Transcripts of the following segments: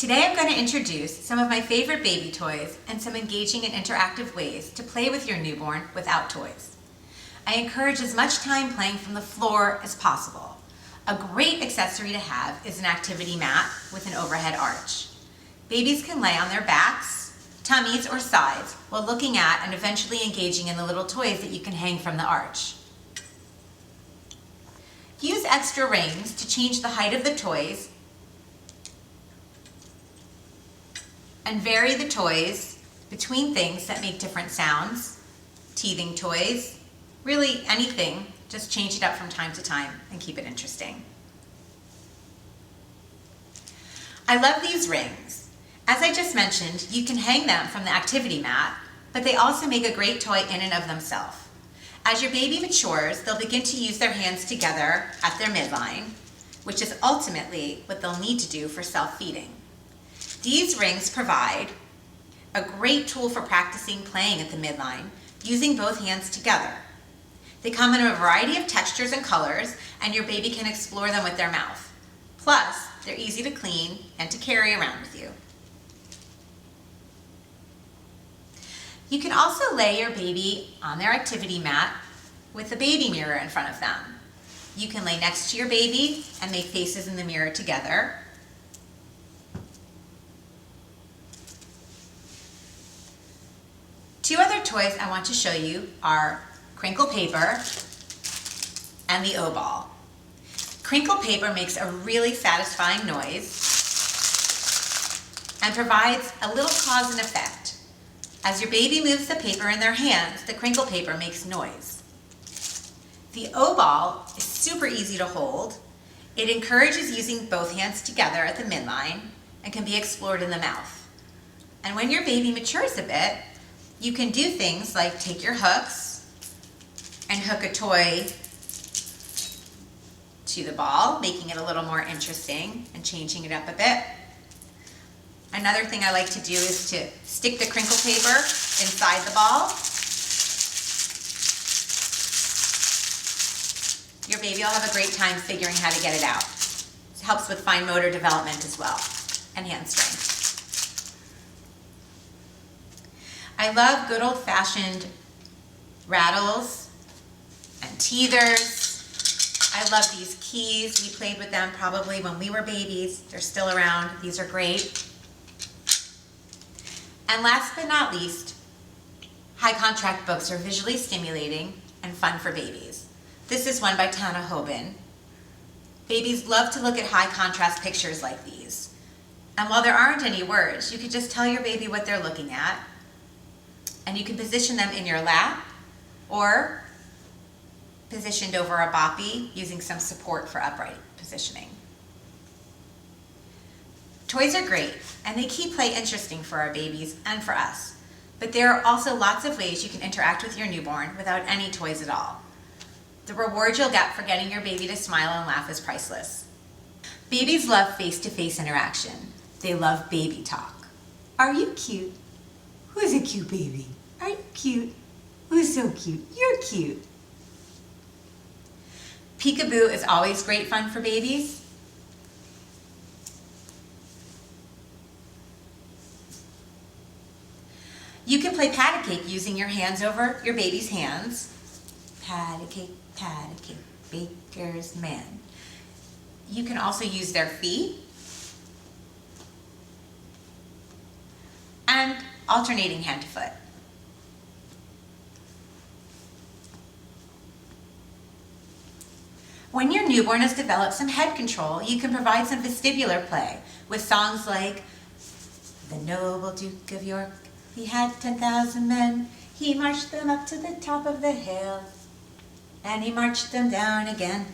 Today I'm going to introduce some of my favorite baby toys and some engaging and interactive ways to play with your newborn without toys. I encourage as much time playing from the floor as possible. A great accessory to have is an activity mat with an overhead arch. Babies can lay on their backs, tummies, or sides while looking at and eventually engaging in the little toys that you can hang from the arch. Use extra rings to change the height of the toys and vary the toys between things that make different sounds, teething toys, really anything. Just change it up from time to time and keep it interesting. I love these rings. As I just mentioned, you can hang them from the activity mat, but they also make a great toy in and of themselves. As your baby matures, they'll begin to use their hands together at their midline, which is ultimately what they'll need to do for self-feeding. These rings provide a great tool for practicing playing at the midline using both hands together. They come in a variety of textures and colors, and your baby can explore them with their mouth. Plus, they're easy to clean and to carry around with you. You can also lay your baby on their activity mat with a baby mirror in front of them. You can lay next to your baby and make faces in the mirror together. Two other toys I want to show you are crinkle paper and the O-ball. Crinkle paper makes a really satisfying noise and provides a little cause and effect. As your baby moves the paper in their hands, the crinkle paper makes noise. The O-ball is super easy to hold. It encourages using both hands together at the midline and can be explored in the mouth. And when your baby matures a bit, you can do things like take your hooks and hook a toy to the ball, making it a little more interesting and changing it up a bit. Another thing I like to do is to stick the crinkle paper inside the ball. Your baby will have a great time figuring how to get it out. It helps with fine motor development as well, and hand strength. I love good old-fashioned rattles and teethers. I love these keys. We played with them probably when we were babies. They're still around. These are great. And last but not least, high contrast books are visually stimulating and fun for babies. This is one by Tana Hoban. Babies love to look at high contrast pictures like these. And while there aren't any words, you can just tell your baby what they're looking at. And you can position them in your lap or positioned over a boppy using some support for upright positioning. Toys are great, and they keep play interesting for our babies and for us. But there are also lots of ways you can interact with your newborn without any toys at all. The reward you'll get for getting your baby to smile and laugh is priceless. Babies love face-to-face interaction. They love baby talk. Are you cute? Who's a cute baby? Are you cute? Who's so cute? You're cute. Peekaboo is always great fun for babies. You can play pat a cake using your hands over your baby's hands. Pat a cake, baker's man. You can also use their feet and alternating hand to foot. When your newborn has developed some head control, you can provide some vestibular play with songs like "The Noble Duke of York, he had 10,000 men, he marched them up to the top of the hill, and he marched them down again."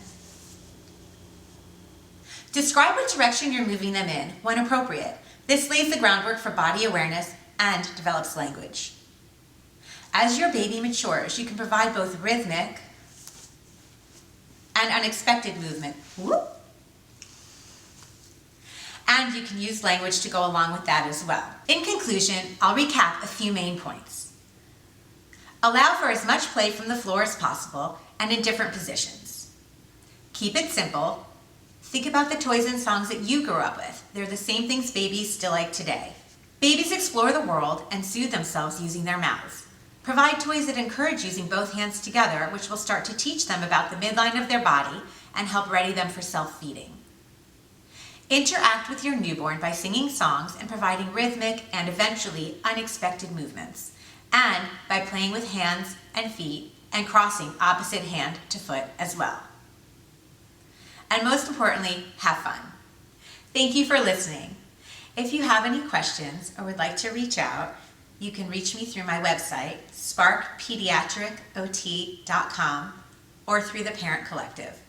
Describe what direction you're moving them in when appropriate. This lays the groundwork for body awareness and develops language. As your baby matures, you can provide both rhythmic and unexpected movement. Whoop. And you can use language to go along with that as well. In conclusion, I'll recap a few main points. Allow for as much play from the floor as possible and in different positions. Keep it simple. Think about the toys and songs that you grew up with. They're the same things babies still like today. Babies explore the world and soothe themselves using their mouths. Provide toys that encourage using both hands together, which will start to teach them about the midline of their body and help ready them for self-feeding. Interact with your newborn by singing songs and providing rhythmic and eventually unexpected movements, and by playing with hands and feet and crossing opposite hand to foot as well. And most importantly, have fun. Thank you for listening. If you have any questions or would like to reach out, you can reach me through my website, sparkpediatricot.com, or through the Parent Collective.